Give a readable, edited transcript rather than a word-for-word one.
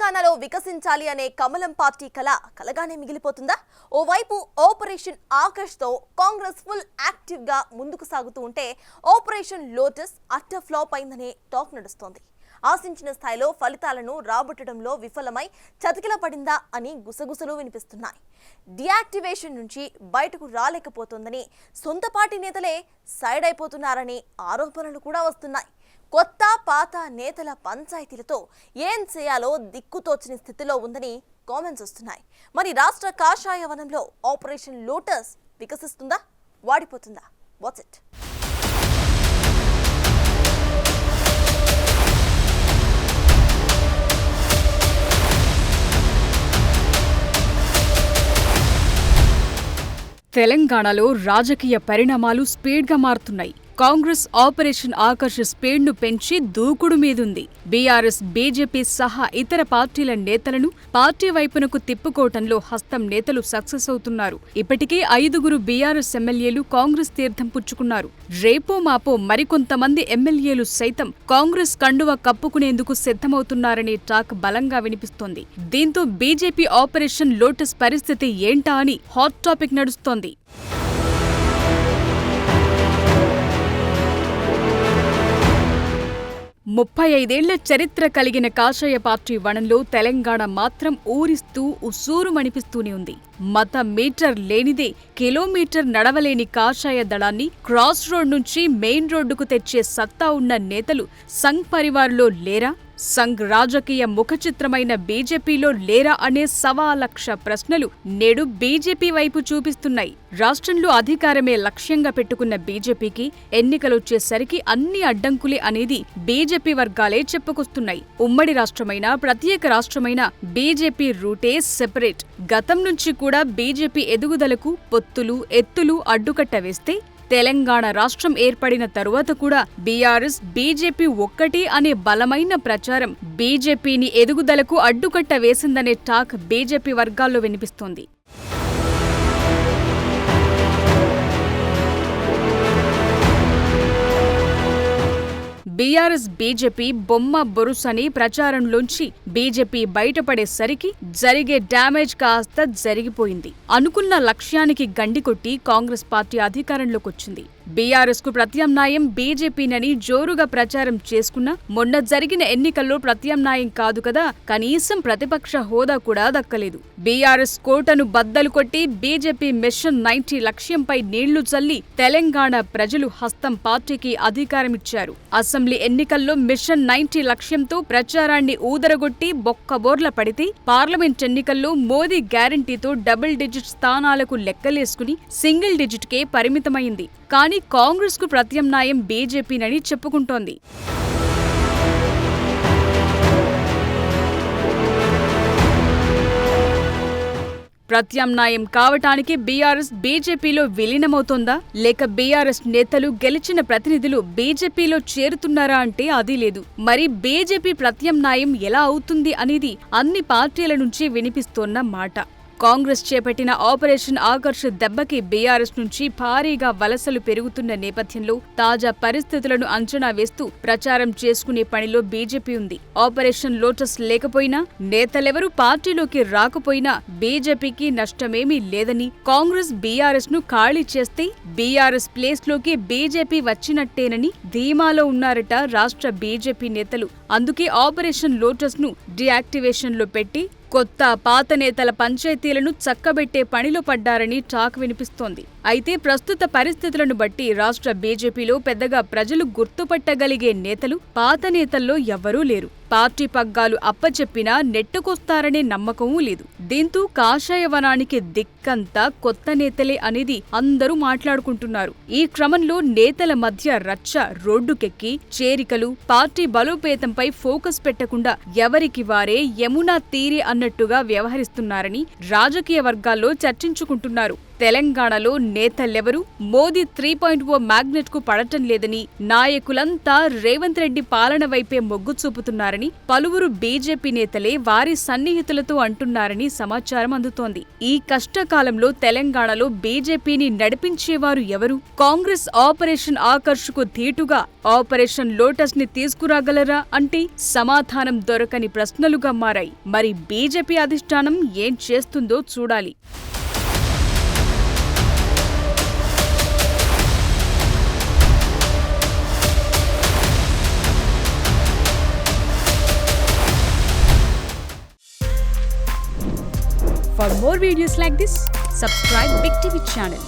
తెలంగాణలో వికసించాలి అనే కమలం పార్టీ కలగానే మిగిలిపోతుందా? ఓవైపు ఆపరేషన్ ఆకాష్తో కాంగ్రెస్ ఫుల్ యాక్టివ్ గా ముందుకు సాగుతూ ఉంటే ఆపరేషన్ లోటస్ అట్టర్ ఫ్లాప్ అయిందనే టాక్ నడుస్తోంది. ఆశించిన స్థాయిలో ఫలితాలను రాబట్టడంలో విఫలమై చతికిల పడిందా అని గుసగుసలు వినిపిస్తున్నాయి. డియాక్టివేషన్ నుంచి బయటకు రాలేకపోతోందని సొంత పార్టీ నేతలే సైడ్ అయిపోతున్నారని ఆరోపణలు కూడా వస్తున్నాయి. కొత్త పాత నేతల పంచాయతీలతో ఏం చేయాలో దిక్కుతోచని స్థితిలో ఉందని కామెంట్స్ వస్తున్నాయి. మరి రాష్ట్ర కాషాయ వనంలో ఆపరేషన్ లోటస్ వికసిస్తుందా, వాడిపోతుందా? What's it? తెలంగాణలో రాజకీయ పరిణామాలు స్పీడ్గా మారుతున్నాయి. కాంగ్రెస్ ఆపరేషన్ ఆకర్ష్ స్పీడ్ను పెంచి దూకుడు మీదుంది. బీఆర్ఎస్, బీజేపీ సహా ఇతర పార్టీల నేతలను పార్టీ వైపునకు తిప్పుకోవటంలో హస్తం నేతలు సక్సెస్ అవుతున్నారు. ఇప్పటికే 5 బీఆర్ఎస్ ఎమ్మెల్యేలు కాంగ్రెస్ తీర్థం పుచ్చుకున్నారు. రేపో మాపో మరికొంతమంది ఎమ్మెల్యేలు సైతం కాంగ్రెస్ కండువ కప్పుకునేందుకు సిద్ధమవుతున్నారనే టాక్ బలంగా వినిపిస్తోంది. దీంతో బీజేపీ ఆపరేషన్ లోటస్ పరిస్థితి ఏంటా అని హాట్ టాపిక్ నడుస్తోంది. 35 చరిత్ర కలిగిన కాషాయ పార్టీ వనంలో తెలంగాణ మాత్రం ఊరిస్తూ ఉస్సూరుమనిపిస్తూనే ఉంది. మత మీటర్ లేనిదే కిలోమీటర్ నడవలేని కాషాయ దళాన్ని క్రాస్ రోడ్ నుంచి మెయిన్ రోడ్డుకు తెచ్చే సత్తా ఉన్న నేతలు సంఘ్ పరివార్లో లేరా? సంఘ్ రాజకీయ ముఖచిత్రమైన బీజేపీలో లేరా అనే 1,00,000 ప్రశ్నలు నేడు బీజేపీ వైపు చూపిస్తున్నాయి. రాష్ట్రంలో అధికారమే లక్ష్యంగా పెట్టుకున్న బీజేపీకి ఎన్నికలొచ్చేసరికి అన్ని అడ్డంకులే అనేది బీజేపీ వర్గాలే చెప్పుకొస్తున్నాయి. ఉమ్మడి రాష్ట్రమైనా ప్రత్యేక రాష్ట్రమైనా బీజేపీ రూటే సెపరేట్. గతం నుంచి కూడా బీజేపీ ఎదుగుదలకు పొత్తులు, ఎత్తులు అడ్డుకట్ట వేస్తే తెలంగాణ రాష్ట్రం ఏర్పడిన తరువాత కూడా బీఆర్ఎస్, బీజేపీ ఒక్కటి అనే బలమైన ప్రచారం బీజేపీని ఎదుగుదలకు అడ్డుకట్ట వేసిందనే టాక్ బీజేపీ వర్గాల్లో వినిపిస్తోంది. బీఆర్ఎస్, బీజేపీ బొమ్మ బొరుసని ప్రచారంలోంచి బీజేపీ బయటపడేసరికి జరిగే డ్యామేజ్ కాస్త జరిగిపోయింది. అనుకున్న లక్ష్యానికి గండికొట్టి కాంగ్రెస్ పార్టీ అధికారంలోకొచ్చింది. బీఆర్ఎస్ కు ప్రత్యామ్నాయం బీజేపీనని జోరుగా ప్రచారం చేసుకున్నా మొన్న జరిగిన ఎన్నికల్లో ప్రత్యామ్నాయం కాదు కదా, కనీసం ప్రతిపక్ష హోదా కూడా దక్కలేదు. బీఆర్ఎస్ కోటను బద్దలు కొట్టి బీజేపీ మిషన్ 90 లక్ష్యంపై నీళ్లు చల్లి తెలంగాణ ప్రజలు హస్తం పార్టీకి అధికారమిచ్చారు. అసెంబ్లీ ఎన్నికల్లో మిషన్ 90 లక్ష్యంతో ప్రచారాన్ని ఊదరగొట్టి బొక్కబోర్ల పడితే పార్లమెంట్ ఎన్నికల్లో మోదీ గ్యారంటీతో డబుల్ డిజిట్ స్థానాలకు లెక్కలేసుకుని సింగిల్ డిజిట్కే పరిమితమైంది. కానీ కాంగ్రెస్ కు ప్రత్యామ్నాయం బీజేపీనని చెప్పుకుంటోంది. ప్రత్యామ్నాయం కావటానికి బీఆర్ఎస్ బీజేపీలో విలీనమవుతోందా, లేక బీఆర్ఎస్ నేతలు గెలిచిన ప్రతినిధులు బీజేపీలో చేరుతున్నారా అంటే అది లేదు. మరి బీజేపీ ప్రత్యామ్నాయం ఎలా అవుతుంది అనేది అన్ని పార్టీల నుంచి వినిపిస్తోన్న మాట. కాంగ్రెస్ చేపట్టిన ఆపరేషన్ ఆకర్ష్ దెబ్బకి బీఆర్ఎస్ నుంచి భారీగా వలసలు పెరుగుతున్న నేపథ్యంలో తాజా పరిస్థితులను అంచనా వేస్తూ ప్రచారం చేసుకునే పనిలో బీజేపీ ఉంది. ఆపరేషన్ లోటస్ లేకపోయినా, నేతలెవరూ పార్టీలోకి రాకపోయినా బీజేపీకి నష్టమేమీ లేదని, కాంగ్రెస్ బీఆర్ఎస్ ను ఖాళీ చేస్తే బీఆర్ఎస్ ప్లేస్ లోకి బీజేపీ వచ్చినట్టేనని ధీమాలో ఉన్నారట రాష్ట్ర బీజేపీ నేతలు. అందుకే ఆపరేషన్ లోటస్ ను డియాక్టివేషన్ లో పెట్టి కొత్త పాత నేతల పంచాయతీలను చక్కబెట్టే పనిలో పడ్డారని టాక్ వినిపిస్తోంది. అయితే ప్రస్తుత పరిస్థితులను బట్టి రాష్ట్ర బీజేపీలో పెద్దగా ప్రజలు గుర్తుపట్టగలిగే నేతలు పాత నేతల్లో ఎవ్వరూ లేరు. పార్టీ పగ్గాలు అప్పచెప్పినా నెట్టుకొస్తారనే నమ్మకమూ లేదు. దీంతో కాషాయ వనానికి దిక్కంతా కొత్త నేతలే అనేది అందరూ మాట్లాడుకుంటున్నారు. ఈ క్రమంలో నేతల మధ్య రచ్చ రోడ్డుకెక్కి చేరికలు, పార్టీ బలోపేతంపై ఫోకస్ పెట్టకుండా ఎవరికి వారే యమునా తీరే అన్నట్టుగా వ్యవహరిస్తున్నారని రాజకీయ వర్గాల్లో చర్చించుకుంటున్నారు. తెలంగాణలో నేతలెవరూ మోదీ 3.0 మ్యాగ్నెట్ కు పడటం లేదని, నాయకులంతా రేవంత్ రెడ్డి పాలన వైపే మొగ్గు చూపుతున్నారని పలువురు బీజేపీ నేతలే వారి సన్నిహితులతో అంటున్నారని సమాచారం అందుతోంది. ఈ కష్టకాలంలో తెలంగాణలో బీజేపీని నడిపించేవారు ఎవరు? కాంగ్రెస్ ఆపరేషన్ ఆకర్ష్కు ధీటుగా ఆపరేషన్ లోటస్ ని తీసుకురాగలరా అంటే సమాధానం దొరకని ప్రశ్నలుగా మారాయి. మరి బీజేపీ అధిష్టానం ఏం చేస్తుందో చూడాలి. For more videos like this, subscribe Big TV channel.